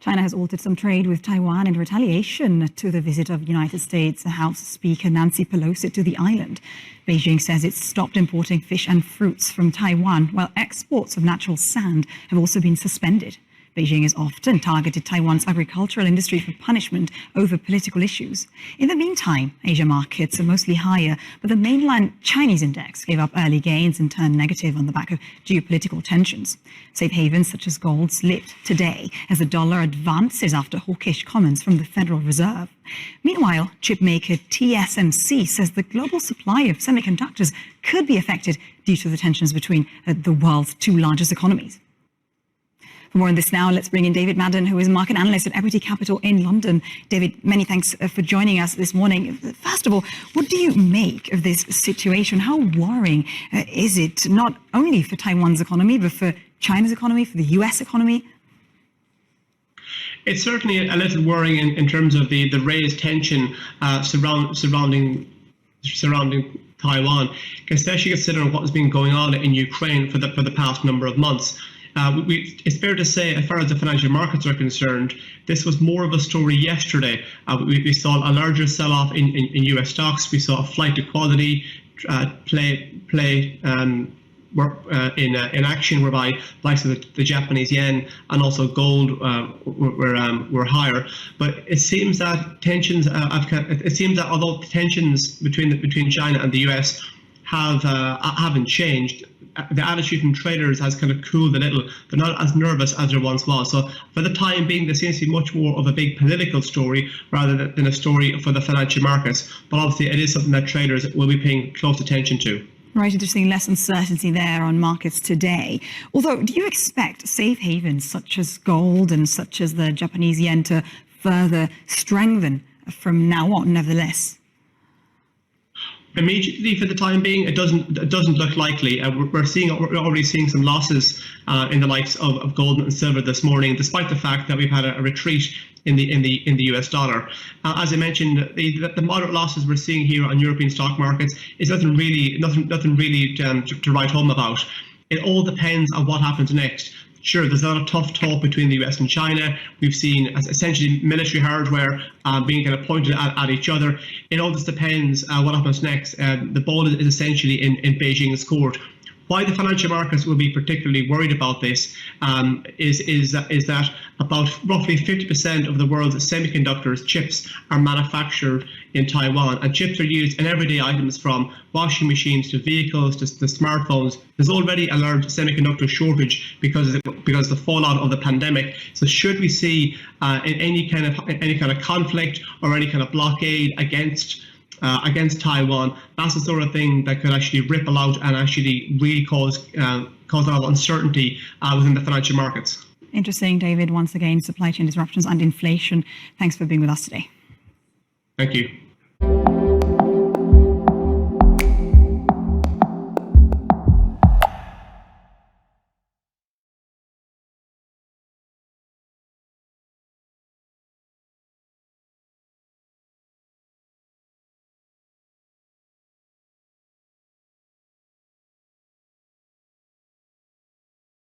China has altered some trade with Taiwan in retaliation to the visit of United States House Speaker Nancy Pelosi to the island. Beijing says it's stopped importing fish and fruits from Taiwan, while exports of natural sand have also been suspended. Beijing has often targeted Taiwan's agricultural industry for punishment over political issues. In the meantime, Asia markets are mostly higher, but the mainland Chinese index gave up early gains and turned negative on the back of geopolitical tensions. Safe havens such as gold slipped today as the dollar advances after hawkish comments from the Federal Reserve. Meanwhile, chip maker TSMC says the global supply of semiconductors could be affected due to the tensions between the world's two largest economies. For more on this now, let's bring in David Madden, who is a market analyst at Equiti Capital in London. David, many thanks for joining us this morning. First of all, what do you make of this situation? How worrying is it, not only for Taiwan's economy, but for China's economy, for the US economy? It's certainly a little worrying in terms of the raised tension surrounding Taiwan, especially considering what has been going on in Ukraine for the past number of months. It's fair to say, as far as the financial markets are concerned, this was more of a story yesterday. We saw a larger sell-off in US stocks. We saw a flight to quality play in action, whereby likes of the Japanese yen and also gold were higher. But it seems that tensions although tensions between China and the US haven't changed, the attitude from traders has kind of cooled a little. They're not as nervous as there once was. So for the time being, there seems to be much more of a big political story rather than a story for the financial markets. But obviously, it is something that traders will be paying close attention to. Right, interesting. Less uncertainty there on markets today. Although, do you expect safe havens such as gold and such as the Japanese yen to further strengthen from now on, nevertheless? Immediately, for the time being, it doesn't look likely. We're already seeing some losses in the likes of gold and silver this morning, despite the fact that we've had a retreat in the US dollar. As I mentioned, the moderate losses we're seeing here on European stock markets is nothing really to write home about. It all depends on what happens next. Sure, there's a lot of tough talk between the US and China. We've seen essentially military hardware being kind of pointed at each other. It all just depends what happens next. The ball is essentially in Beijing's court. Why the financial markets will be particularly worried about this is that about roughly 50% of the world's semiconductors, chips, are manufactured in Taiwan, and chips are used in everyday items from washing machines to vehicles to smartphones. There's already a large semiconductor shortage because of the fallout of the pandemic. So should we see any kind of conflict or any kind of blockade against Taiwan, that's the sort of thing that could actually ripple out and actually really cause a lot of uncertainty within the financial markets. Interesting, David. Once again, supply chain disruptions and inflation. Thanks for being with us today. Thank you.